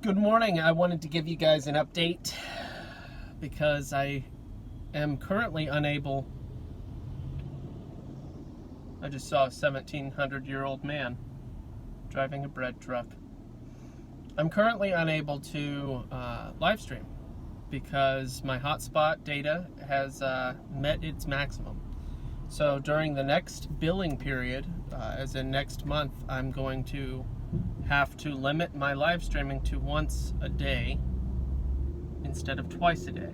Good morning. I wanted to give you guys an update because I am currently unable. I just saw a 1,700-year-old man driving a bread truck. I'm currently unable to live stream because my hotspot data has met its maximum. So during the next billing period, as in next month, I'm going to have to limit my live streaming to once a day instead of twice a day.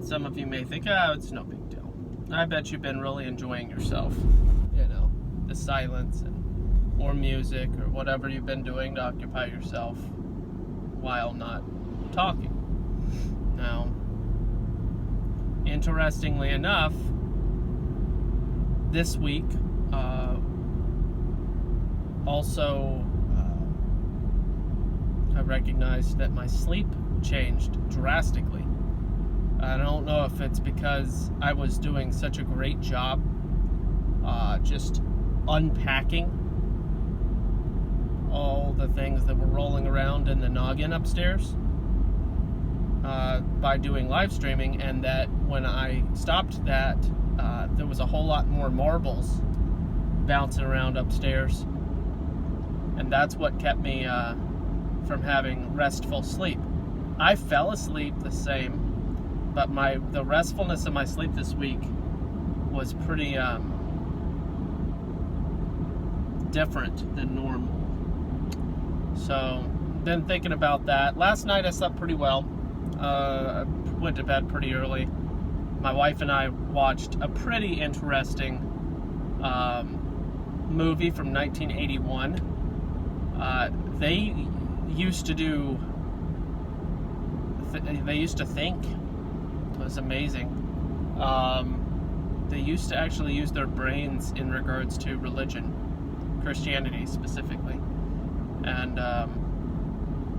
Some of you may think, it's no big deal. I bet you've been really enjoying yourself, the silence and more music or whatever you've been doing to occupy yourself while not talking. Now, interestingly enough, this week also I recognized that my sleep changed drastically. I don't know if it's because I was doing such a great job just unpacking all the things that were rolling around in the noggin upstairs by doing live streaming, and that when I stopped that, there was a whole lot more marbles bouncing around upstairs, and that's what kept me from having restful sleep. I fell asleep the same, but the restfulness of my sleep this week was pretty different than normal. So, been thinking about that. Last night I slept pretty well. I went to bed pretty early. My wife and I watched a pretty interesting movie from 1981. They used to think. It was amazing. They used to actually use their brains in regards to religion, Christianity specifically, and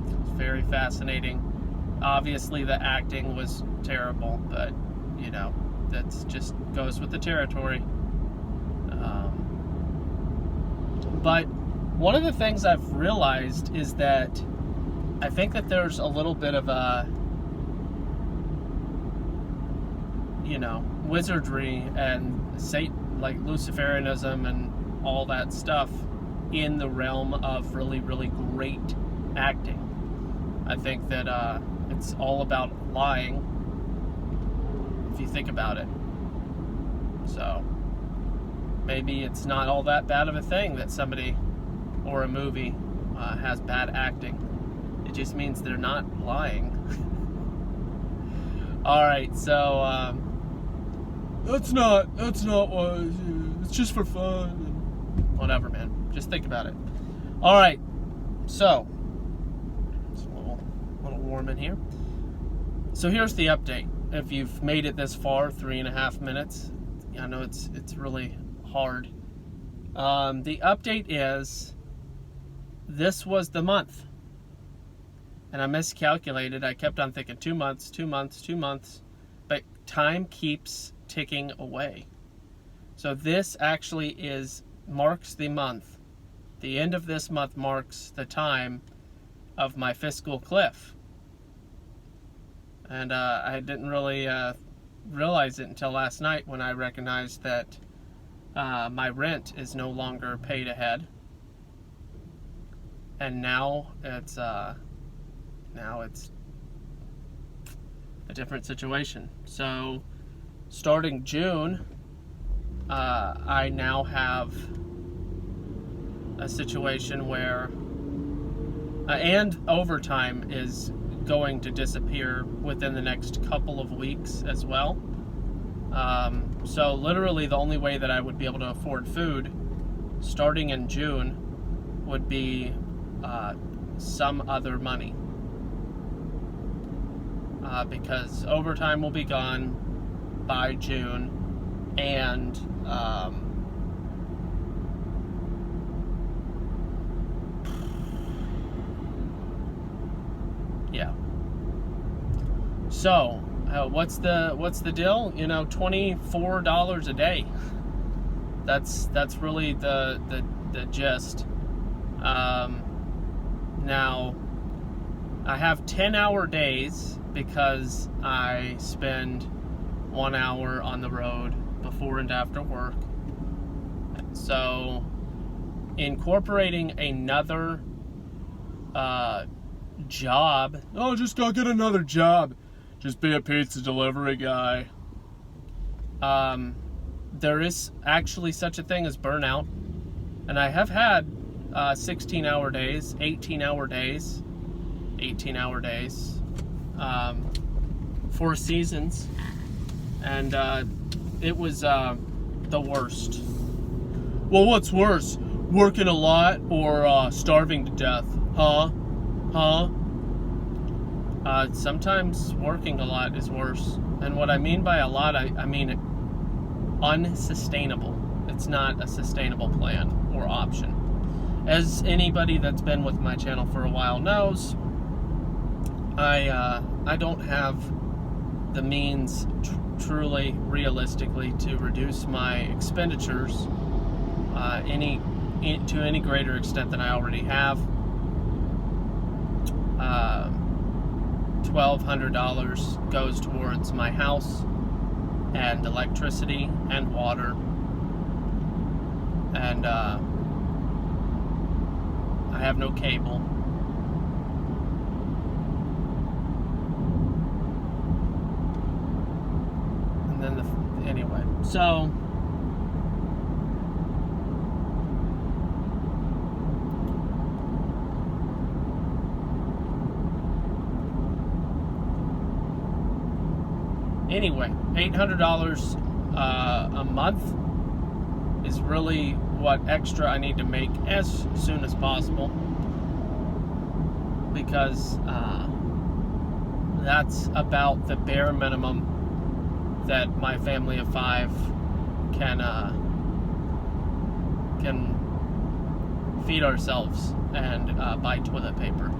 it's very fascinating. Obviously, the acting was terrible, but that's just goes with the territory. But one of the things I've realized is that I think that there's a little bit of a, wizardry and like Luciferianism and all that stuff in the realm of really, really great acting. I think that it's all about lying, if you think about it. So maybe it's not all that bad of a thing that somebody or a movie has bad acting. It just means they're not lying. Alright, so that's not what it's just for fun. Whatever, man. Just think about it. Alright, so it's a little warm in here. So here's the update. If you've made it this far, 3.5 minutes, I know it's really hard. The update is, this was the month. And I miscalculated. I kept on thinking 2 months, 2 months, 2 months. But time keeps ticking away. So this actually marks the month. The end of this month marks the time of my fiscal cliff. And I didn't really realize it until last night when I recognized that my rent is no longer paid ahead. And now it's a different situation. So starting June, I now have a situation where and overtime is going to disappear within the next couple of weeks as well. So literally the only way that I would be able to afford food starting in June would be some other money, because overtime will be gone by June, and yeah. So what's the deal? $24 a day. That's really the gist. Now, I have 10-hour days because I spend 1 hour on the road before and after work. So incorporating another job. Oh, just go get another job. Just be a pizza delivery guy. There is actually such a thing as burnout. And I have had 16-hour days, 18-hour days, 18-hour days, 4 seasons. And it was the worst. Well, what's worse? Working a lot or starving to death? Huh? Sometimes working a lot is worse. And what I mean by a lot, I mean unsustainable. It's not a sustainable plan or option. As anybody that's been with my channel for a while knows, I don't have the means truly, realistically, to reduce my expenditures to any greater extent than I already have. $1,200 goes towards my house and electricity and water, and I have no cable. And then anyway, so anyway, $800 a month is really what extra I need to make as soon as possible, because that's about the bare minimum that my family of 5 can feed ourselves and buy toilet paper.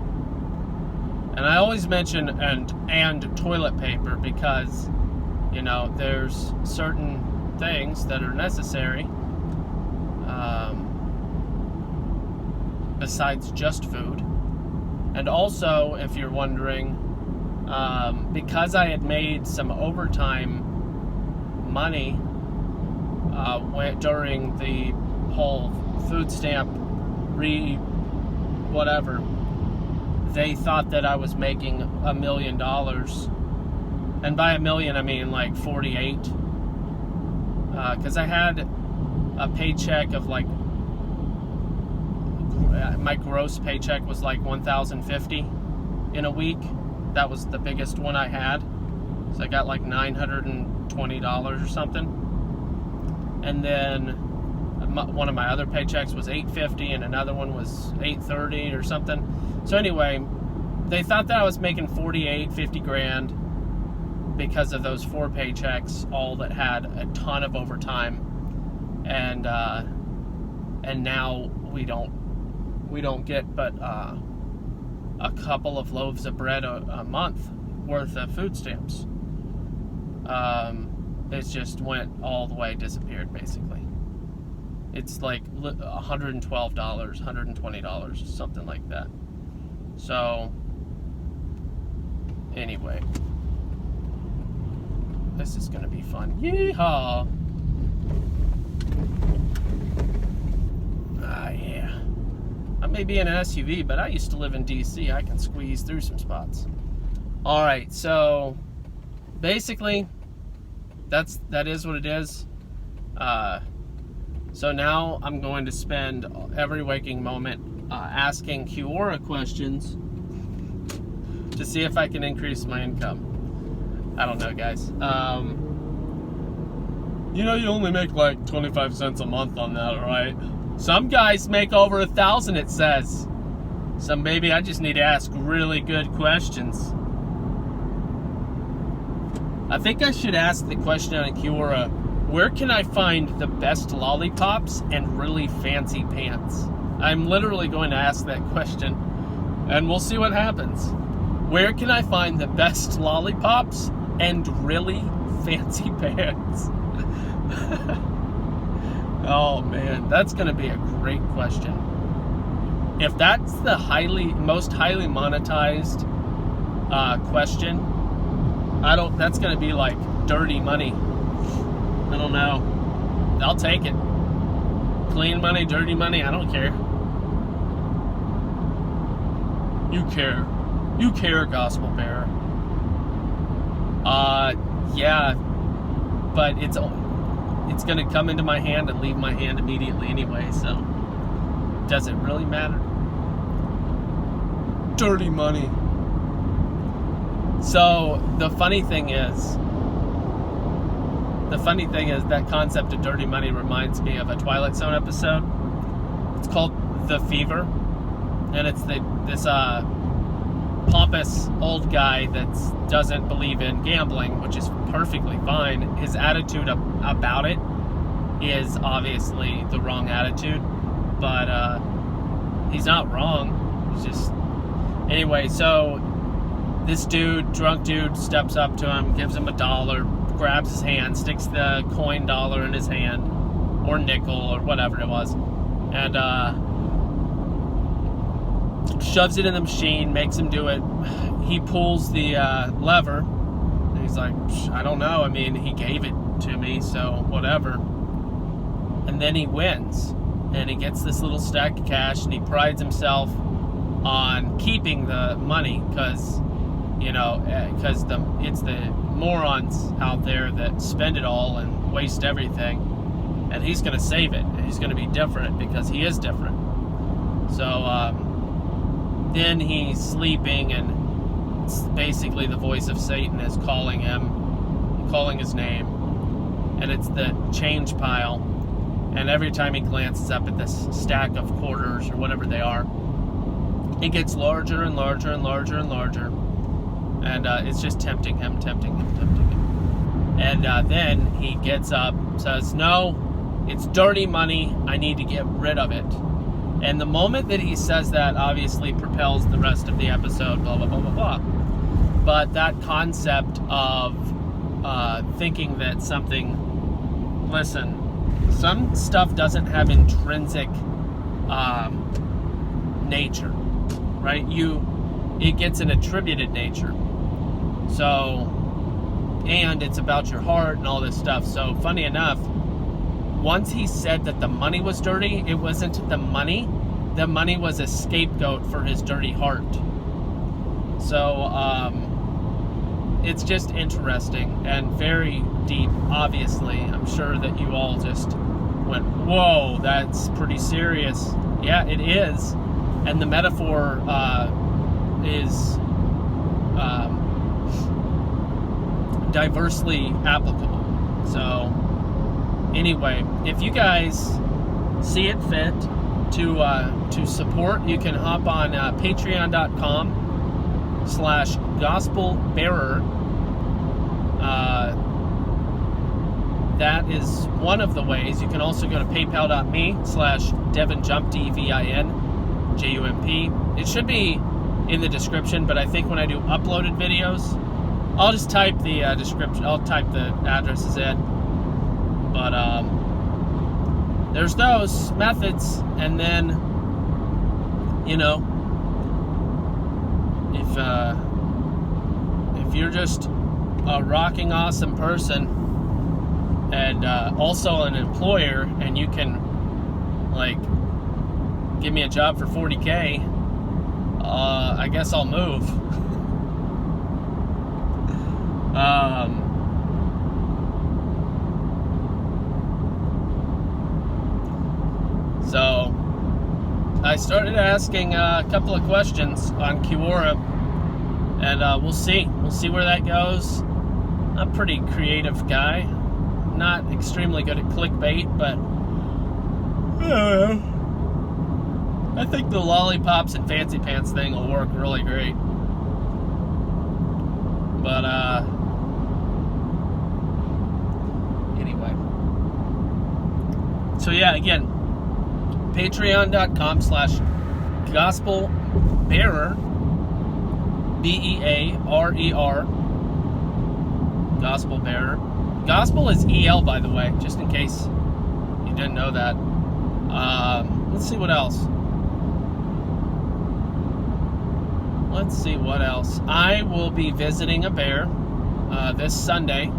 And I always mention and toilet paper because, you know, there's certain things that are necessary besides just food. And also, if you're wondering, because I had made some overtime money during the whole food stamp whatever, they thought that I was making $1 million. And by $1 million, I mean like 48. Because I had a paycheck of like, my gross paycheck was like $1,050 in a week. That was the biggest one I had. So I got like $920 or something. And then one of my other paychecks was $850 and another one was $830 or something. So anyway, they thought that I was making 50 grand because of those 4 paychecks, all that had a ton of overtime, and now we don't get but a couple of loaves of bread a month worth of food stamps. It's just went all the way, disappeared basically. It's like $112, $120, something like that. So anyway, this is gonna be fun. Yeehaw! Yeah. I may be in an SUV, but I used to live in DC. I can squeeze through some spots. All right, so basically, that is what it is. So now I'm going to spend every waking moment asking Quora questions to see if I can increase my income. I don't know, guys. You know, you only make like 25 cents a month on that, right? Some guys make over 1,000, it says. So maybe I just need to ask really good questions. I think I should ask the question on Quora, where can I find the best lollipops and really fancy pants? I'm literally going to ask that question, and we'll see what happens. Where can I find the best lollipops and really fancy pants? Oh man, that's going to be a great question. If that's the most highly monetized question. That's going to be like dirty money. I don't know. I'll take it. Clean money, dirty money, I don't care. You care. You care, gospel bearer. Yeah, but it's going to come into my hand and leave my hand immediately anyway, so does it really matter? Dirty money. So the funny thing is that concept of dirty money reminds me of a Twilight Zone episode. It's called The Fever, and it's this pompous old guy that doesn't believe in gambling, which is perfectly fine. His attitude about it is obviously the wrong attitude, but he's not wrong. He's just... Anyway, so this drunk dude, steps up to him, gives him $1, grabs his hand, sticks the coin dollar in his hand, or nickel, or whatever it was, and shoves it in the machine, makes him do it. He pulls the lever, and he's like, I don't know, I mean, he gave it to me, so whatever. And then he wins, and he gets this little stack of cash, and he prides himself on keeping the money, because it's the morons out there that spend it all and waste everything, and he's going to save it, and he's going to be different because he is different. So then he's sleeping, and it's basically the voice of Satan is calling his name, and it's the change pile, and every time he glances up at this stack of quarters or whatever they are, it gets larger and larger and larger and larger, and it's just tempting him. And then he gets up, says, no, it's dirty money, I need to get rid of it. And the moment that he says that obviously propels the rest of the episode, blah, blah, blah, blah, blah. But that concept of thinking that some stuff doesn't have intrinsic nature, right? It gets an attributed nature. So, and it's about your heart and all this stuff. So, funny enough, once he said that the money was dirty, it wasn't the money. The money was a scapegoat for his dirty heart. So, it's just interesting and very deep, obviously. I'm sure that you all just went, whoa, that's pretty serious. Yeah, it is. And the metaphor is diversely applicable. So, anyway, if you guys see it fit to support, you can hop on patreon.com/gospelbearer. That is one of the ways. You can also go to paypal.me/DevinJump, DEVINJUMP. It should be in the description, but I think when I do uploaded videos, I'll just type the description. I'll type the addresses in. But there's those methods, and then if you're just a rocking awesome person and also an employer, and you can give me a job for $40K, I guess I'll move. So I started asking a couple of questions on Quora, and we'll see where that goes. I'm a pretty creative guy, not extremely good at clickbait, but I think the lollipops and fancy pants thing will work really great. But anyway, so yeah, again, patreon.com/gospelbearer, BEARER, gospel bearer. Gospel is EL, by the way, just in case you didn't know that. Let's see what else. let's see what else. I will be visiting a bear this Sunday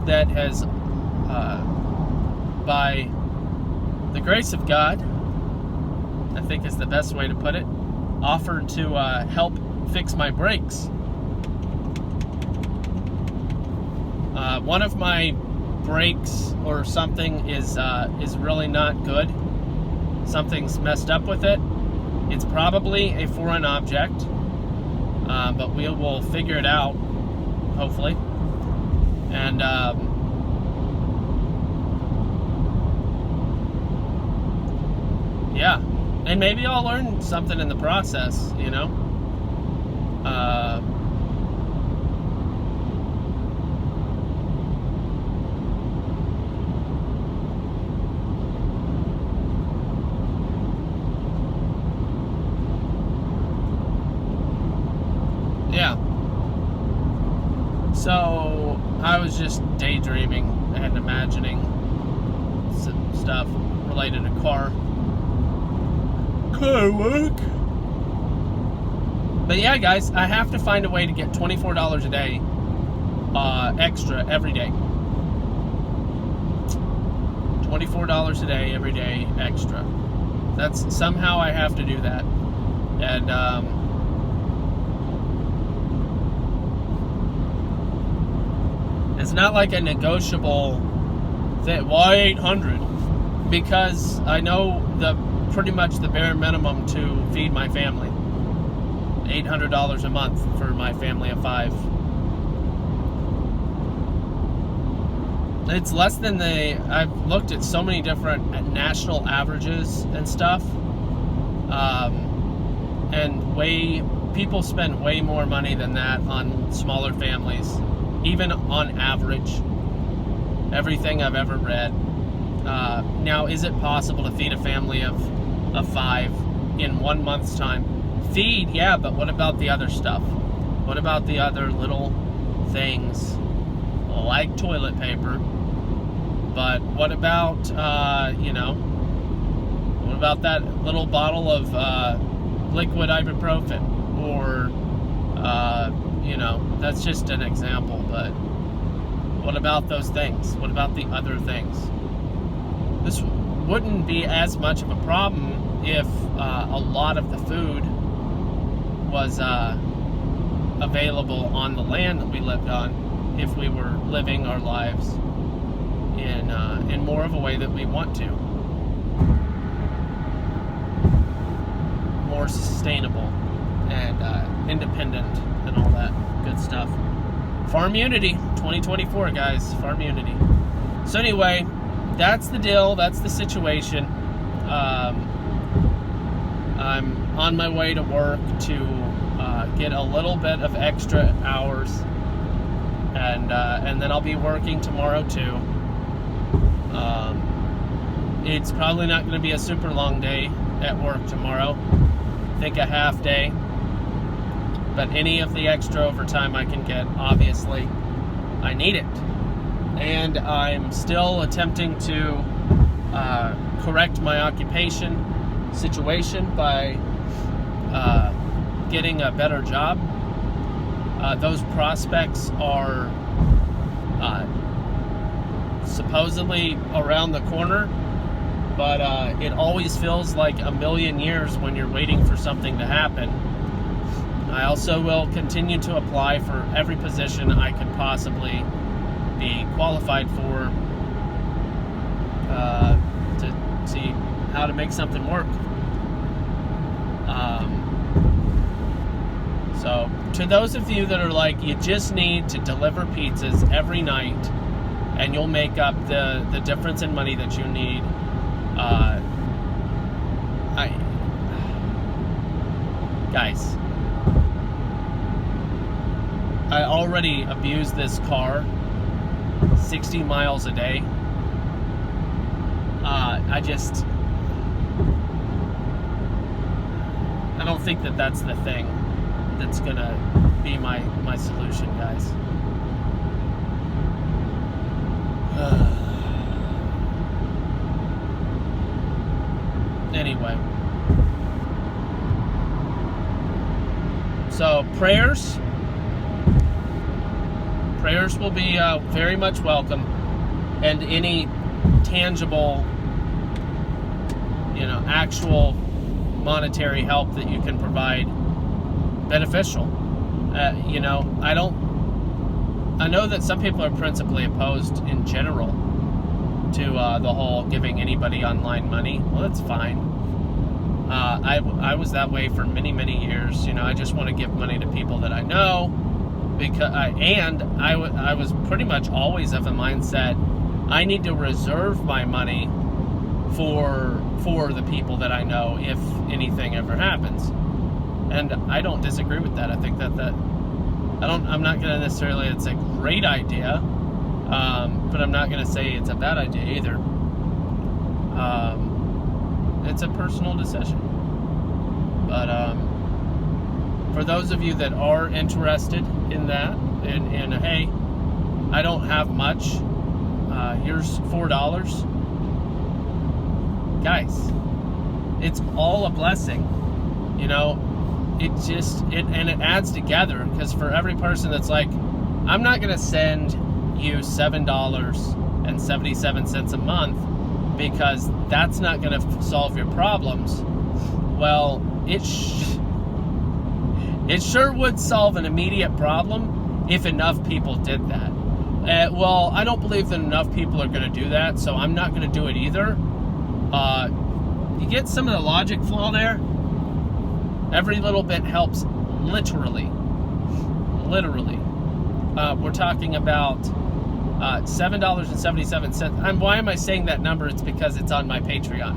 that has, by the grace of God, I think is the best way to put it, offered to help fix my brakes. One of my brakes or something is really not good. Something's messed up with it. It's probably a foreign object, but we will figure it out, hopefully. And yeah, and maybe I'll learn something in the process, you know. Yeah. So I was just daydreaming and imagining some stuff related to car work. But yeah, guys, I have to find a way to get $24 a day extra every day. $24 a day every day extra. That's somehow I have to do that. And it's not like a negotiable thing. Why 800? Because I know pretty much the bare minimum to feed my family. $800 a month for my family of 5. It's less than I've looked at so many different national averages and stuff. And people spend way more money than that on smaller families, even on average. Everything I've ever read. Now, is it possible to feed a family of 5 in 1 month's time? Feed, yeah, but what about the other stuff? What about the other little things like toilet paper? But what about, what about that little bottle of liquid ibuprofen? Or, that's just an example, but what about those things? What about the other things? This wouldn't be as much of a problem if a lot of the food was available on the land that we lived on, if we were living our lives in more of a way that we want to. More sustainable and independent and all that good stuff. Farm Unity 2024, guys. Farm Unity. So anyway, that's the deal. That's the situation. I'm on my way to work to get a little bit of extra hours, and then I'll be working tomorrow too. It's probably not going to be a super long day at work tomorrow. I think a half day. But any of the extra overtime I can get, obviously, I need it. And I'm still attempting to correct my occupation situation by getting a better job. Those prospects are supposedly around the corner, but it always feels like a million years when you're waiting for something to happen. I also will continue to apply for every position I could possibly be qualified for to see how to make something work. So to those of you that are like, you just need to deliver pizzas every night and you'll make up the difference in money that you need, guys, I already abuse this car 60 miles a day. I don't think that that's the thing that's gonna be my solution, guys. Anyway, So prayers will be very much welcome, and any tangible, actual monetary help that you can provide, beneficial. I know that some people are principally opposed in general to the whole giving anybody online money. Well, that's fine. I was that way for many, many years. I just want to give money to people that I know, because I was pretty much always of the mindset I need to reserve my money for the people that I know if anything ever happens. And I don't disagree with that. I think that I'm not going to necessarily, it's a great idea, but I'm not going to say it's a bad idea either. It's a personal decision. But for those of you that are interested in that, and hey, I don't have much, here's $4. Guys, it's all a blessing. It adds together, because for every person that's like, I'm not going to send you $7.77 a month because that's not going to solve your problems. Well, it sure would solve an immediate problem if enough people did that. Well, I don't believe that enough people are going to do that, so I'm not going to do it either. You get some of the logic flaw there? Every little bit helps, literally. We're talking about $7.77. And why am I saying that number? It's because it's on my Patreon.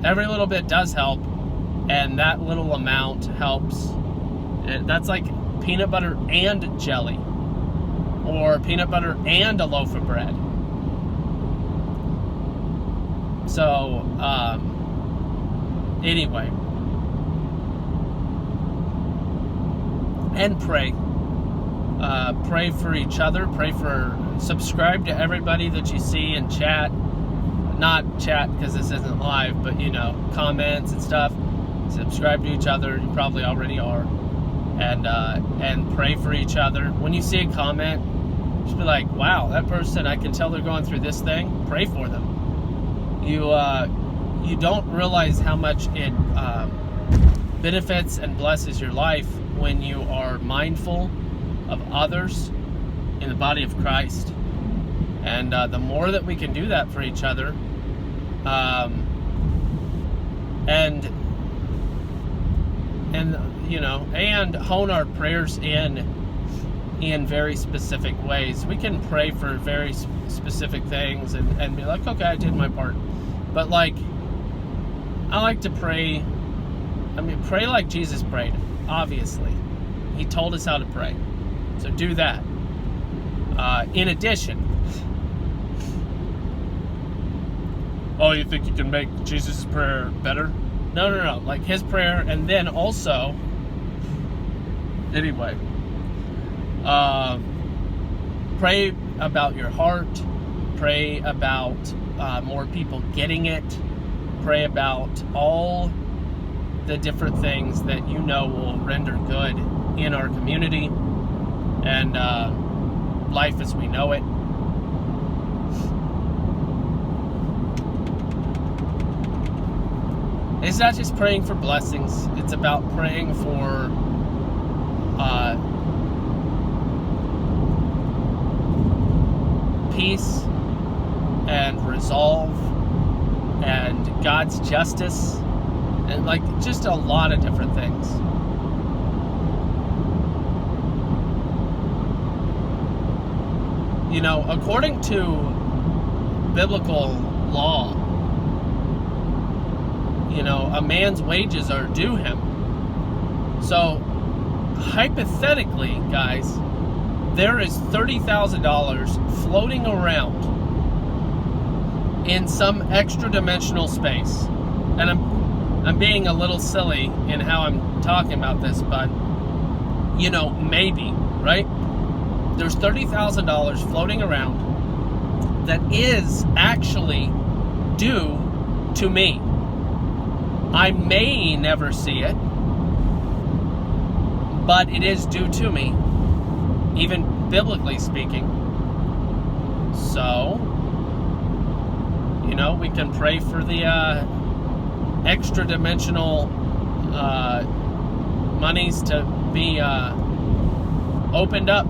Every little bit does help, and that little amount helps. That's like peanut butter and jelly, or peanut butter and a loaf of bread. So, anyway. And pray. Pray for each other. Subscribe to everybody that you see in chat. Not chat because this isn't live, but comments and stuff. Subscribe to each other. You probably already are. And pray for each other. When you see a comment, just be like, wow, that person, I can tell they're going through this thing. Pray for them. You don't realize how much it benefits and blesses your life when you are mindful of others in the body of Christ. And the more that we can do that for each other, and hone our prayers in very specific ways. We can pray for very specific things and be like, okay, I did my part. But I like to pray. Pray like Jesus prayed, obviously. He told us how to pray. So do that. In addition, oh, you think you can make Jesus' prayer better? No. Like his prayer, and then also, anyway, pray about your heart. Pray about more people getting it. Pray about all the different things that will render good in our community and life as we know it. It's not just praying for blessings. It's about praying for peace and resolve and God's justice, and just a lot of different things. According to biblical law, a man's wages are due him. So, hypothetically, guys, there is $30,000 floating around in some extra dimensional space. And I'm being a little silly in how I'm talking about this, but maybe, right? There's $30,000 floating around that is actually due to me. I may never see it, but it is due to me, even biblically speaking. So, we can pray for the extra dimensional monies to be opened up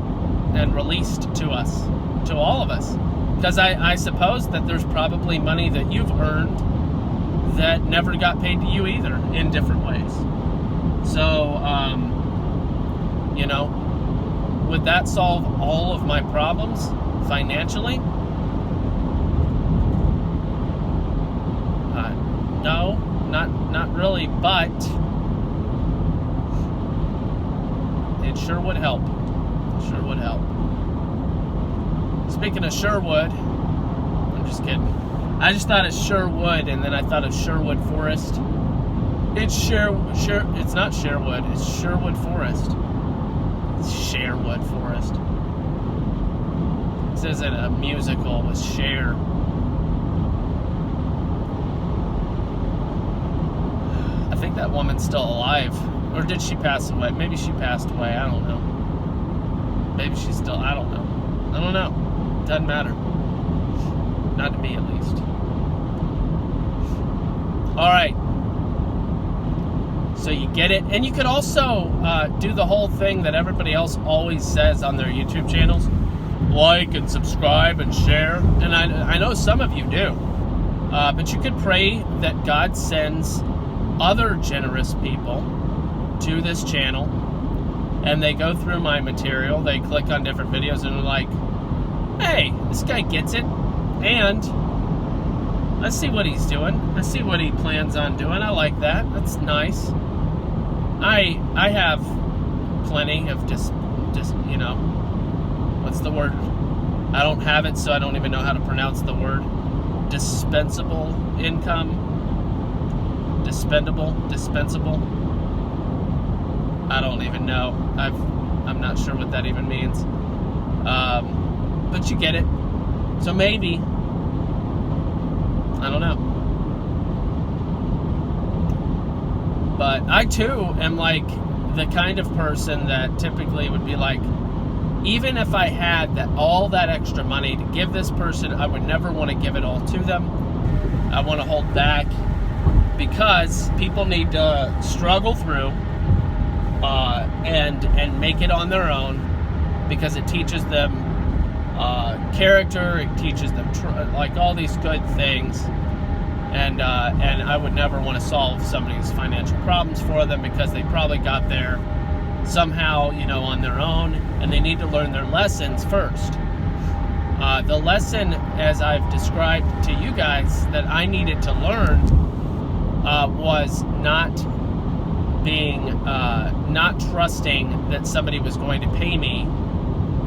and released to us, to all of us. Because I suppose that there's probably money that you've earned that never got paid to you either, in different ways. So, would that solve all of my problems financially? No, not really, but it sure would help. Sure would help. Speaking of Sherwood, I'm just kidding. I just thought it sure would, and then I thought of Sherwood Forest. It's not Sherwood, it's Sherwood Forest. It's Sherwood Forest. It says that a musical was Cher. I think that woman's still alive. Or did she pass away? Maybe she passed away, I don't know. Maybe she's still, I don't know. Doesn't matter. Not to me, at least. Alright. So you get it. And you could also do the whole thing that everybody else always says on their YouTube channels. Like and subscribe and share. And I know some of you do. But you could pray that God sends other generous people to this channel. And they go through my material. They click on different videos and they're like, hey, this guy gets it. And let's see what he's doing. Let's see what he plans on doing. I like that. That's nice. I have plenty of what's the word? I don't have it, so I don't even know how to pronounce the word. Dispensable income. Dispensable. I don't even know. I'm not sure what that even means. But you get it. So maybe. I don't know. But I too am like the kind of person that typically would be like, even if I had all that extra money to give this person, I would never want to give it all to them. I want to hold back because people need to struggle through and make it on their own, because it teaches them character, it teaches them like all these good things, and I would never want to solve somebody's financial problems for them, because they probably got there somehow, on their own, and they need to learn their lessons first. The lesson, as I've described to you guys, that I needed to learn was not trusting that somebody was going to pay me,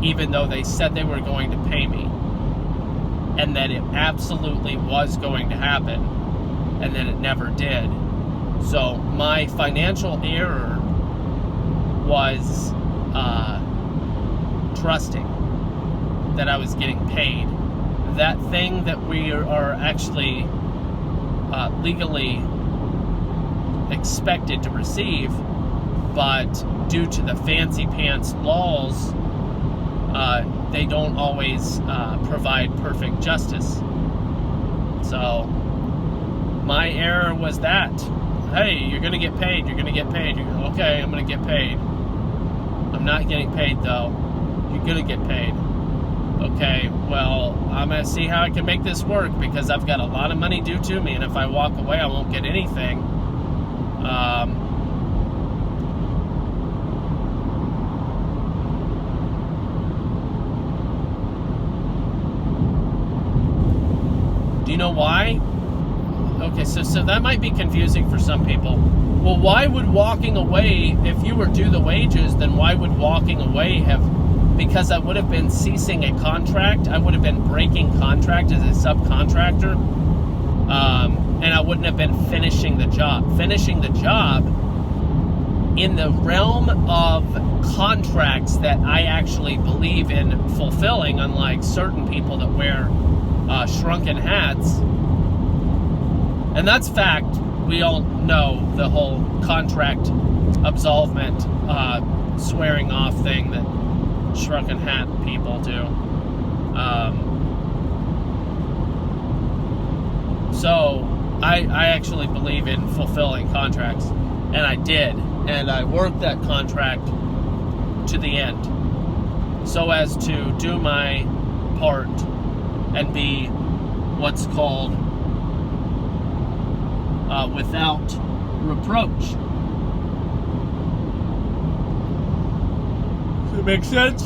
even though they said they were going to pay me, and that it absolutely was going to happen, and then it never did. So my financial error was trusting that I was getting paid. That thing that we are actually legally expected to receive, but due to the fancy pants laws, they don't always provide perfect justice. So my error was that, hey, you're gonna get paid, you're gonna get paid. Okay, I'm gonna get paid. I'm not getting paid though. You're gonna get paid. Okay, well, I'm gonna see how I can make this work, because I've got a lot of money due to me, and if I walk away I won't get anything. Do you know why? Okay, so that might be confusing for some people. Well, why would walking away, if you were due the wages, then why would walking away have, because I would have been ceasing a contract, I would have been breaking contract as a subcontractor, and I wouldn't have been finishing the job. Finishing the job in the realm of contracts that I actually believe in fulfilling, unlike certain people that wear shrunken hats. And that's fact. We all know the whole contract absolvement swearing off thing that Shrunken Hat people do. So I actually believe in fulfilling contracts, and I did, and I worked that contract to the end, so as to do my part and be what's called without reproach. Does it make sense?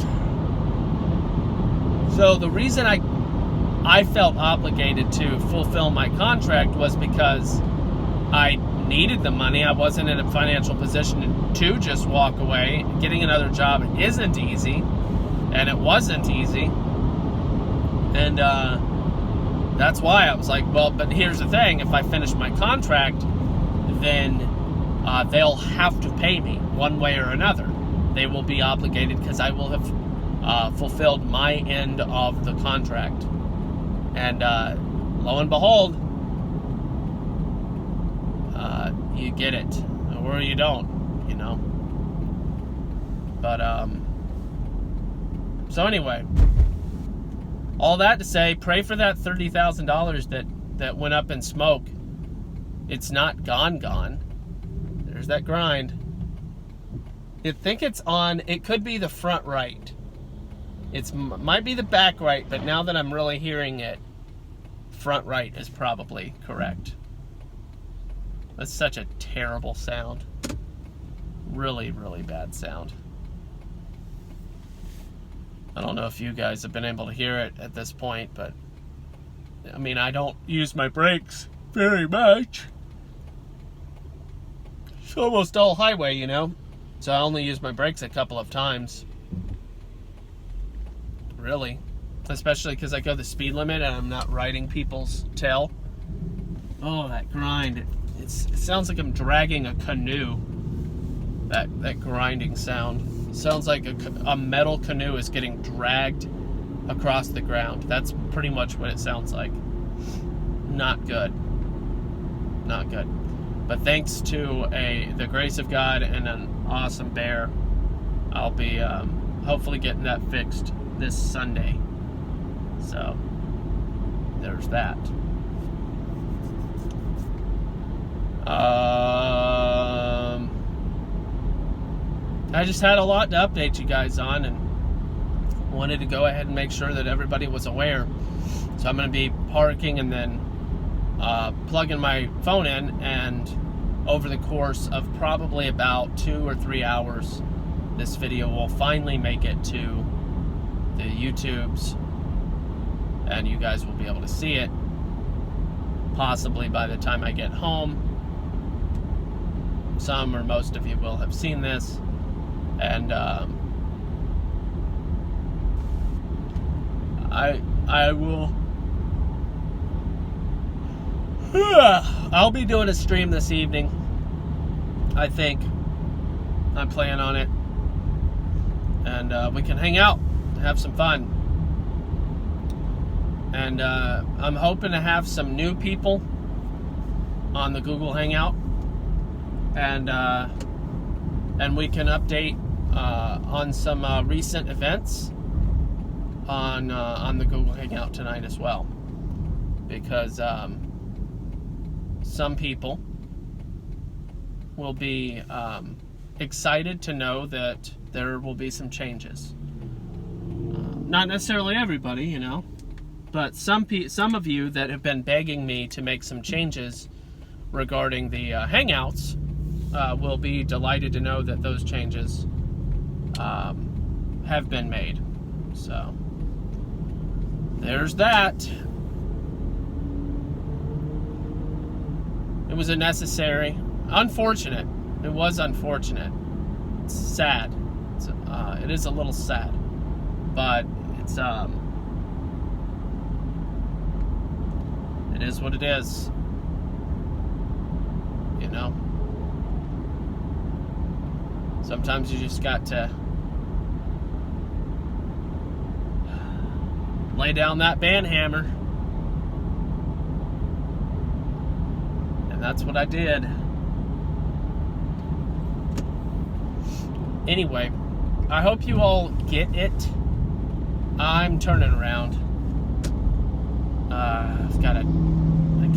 So the reason I felt obligated to fulfill my contract was because I needed the money. I wasn't in a financial position to just walk away. Getting another job isn't easy, and it wasn't easy. And that's why I was like, well, but here's the thing. If I finish my contract, then they'll have to pay me one way or another. They will be obligated because I will have fulfilled my end of the contract. And lo and behold, you get it, or you don't, you know. But so anyway, all that to say, pray for that $30,000 that went up in smoke. It's not gone. There's that grind. I think it's on. It could be the front right. It might be the back right, but now that I'm really hearing it, front right is probably correct. That's such a terrible sound. Really, really bad sound. I don't know if you guys have been able to hear it at this point, but I mean, I don't use my brakes very much. It's almost all highway, you know, so I only use my brakes a couple of times. Really, especially because I go the speed limit and I'm not riding people's tail. Oh, that grind. It sounds like I'm dragging a canoe. That grinding sound. It sounds like a metal canoe is getting dragged across the ground. That's pretty much what it sounds like. Not good. Not good. But thanks to the grace of God and an awesome bear, I'll be hopefully getting that fixed this Sunday. So there's that. I just had a lot to update you guys on, and wanted to go ahead and make sure that everybody was aware. So I'm going to be parking and then plugging my phone in, and over the course of probably about 2 or 3 hours, this video will finally make it to the YouTubes, and you guys will be able to see it possibly by the time I get home. Some or most of you will have seen this, and I will I'll be doing a stream this evening. I think I plan on it, and we can hang out, have some fun, and I'm hoping to have some new people on the Google Hangout, and we can update on some recent events on the Google Hangout tonight as well, because some people will be excited to know that there will be some changes. Not necessarily everybody, you know, but some of you that have been begging me to make some changes regarding the Hangouts will be delighted to know that those changes have been made. So there's that. It was it was unfortunate. It's sad. It is a little sad, but it's it is what it is, you know. Sometimes you just got to lay down that band hammer, and that's what I did. Anyway, I hope you all get it. I'm turning around. I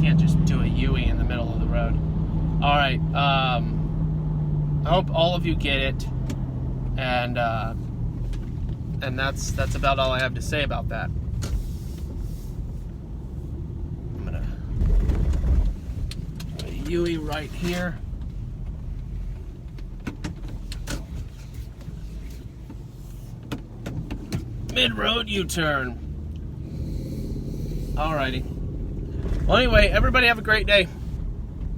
can't just do a U-ey in the middle of the road. All right. I hope all of you get it, and that's about all I have to say about that. I'm gonna put a U-ey right here. Mid-road U-turn. Alrighty. Well, anyway, everybody have a great day.